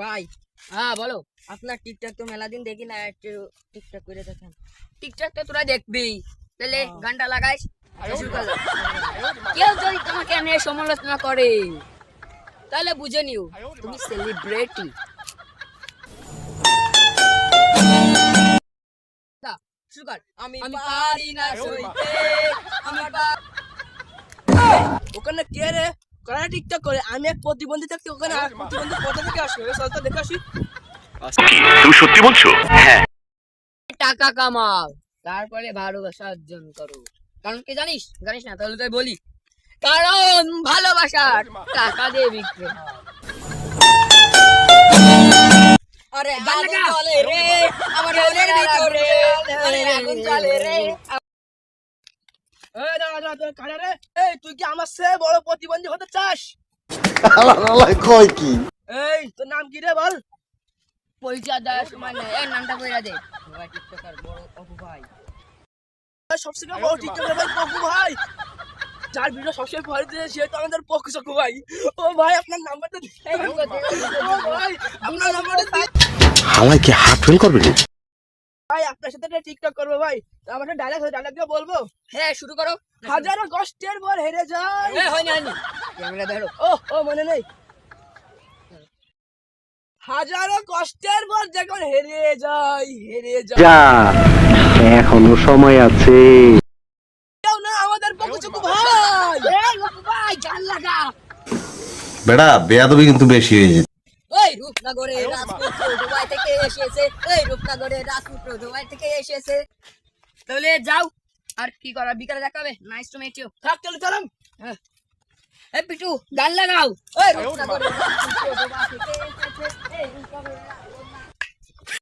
ভাই হ্যাঁ বলো। আপনার টিকটক তো মেলা দিন দেখি না, একটু টিকটক করে দেখেন। টিকটক তো তোরা দেখবি, তাহলে হ্যাঁ। গানটা লাগাইস। শুরু করলাম। কেউ যদি তোমাকে নিয়ে সমালোচনা করে তাহলে বুঝে নিও তুমি সেলিব্রিটি। শুরু কর। আমি আমি পারি না পারি না সইতে, আমি ওখানে কে রে কারা টিকটক করে? আমি এক প্রতিবন্ধী থাকতে ওখানে আর প্রতিবন্ধী কোথা থেকে আসবে? চলতে দেখে আসি। তুমি সত্যি বলছো? হ্যাঁ। টাকা কামাও, তারপরে ভালোবাসা অর্জন করো। কারণ কি জানিস? জানিস না? তাহলে তাই বলি, কারণ ভালোবাসা টাকা দিয়ে বিক্রি হয়। আরে গান আগুন লাগা। জ্বলে রে আমার মনের ভিতরে, আরে আগুন জ্বলে রে। এই দাঁড়া দাঁড়া, তোর কারা রে? এই তুই কি আমার চেয়ে বড় প্রতিবন্ধী হতে চাস? কয় কি? এই তোর নাম কি রে বল? পরিচয় দেওয়ার সময় নেই, এর নামটা কইরা দে। ভাই টিকটকার বড় অপু ভাই। সবচেয়ে বড় টিকটকার ভাই পকু ভাই, যার ভিডিও সবসময় ভরে দিয়ে সে তো আমাদের পকু সকু ভাই। ও ভাই আপনার নাম্বারটা দিন। ও ভাই আপনার নাম্বারটা দিন। হালাই কি হাত ফেল করবে? ভাই আপনার সাথে একটা টিকটক করবো ভাই, আমার একটা ডায়লগ দিয়ে বলবো। হ্যাঁ শুরু করো। হাজারো কষ্টের পর হেরে যায়। হয়নি হয়নি, ক্যামেরা ধরো। ও মনে নেই। হাজারো কষ্টের পর যখন হেরে যায়, যা, এখনো সময় আছে। কেউ না আমাদের পকু সকু ভাই। এই অপু ভাই গান লাগা। বেটা বেয়াদবি কিন্তু বেশি হয়ে যায়। ওই রূপনগরে রাজপুত্র দুবাই থেকে এসেছে, এই রূপনগরে রাজপুত্র দুবাই থেকে এসেছে। তাহলে যাও, আর কি করা, বিকালে দেখাবে। Nice to meet you. থাক চলো চলাম। এই পিটু গান লাগাও। ওই রূপনগরে রাজপুত্র দুবাই থেকে এসেছে, এই রূপনগরে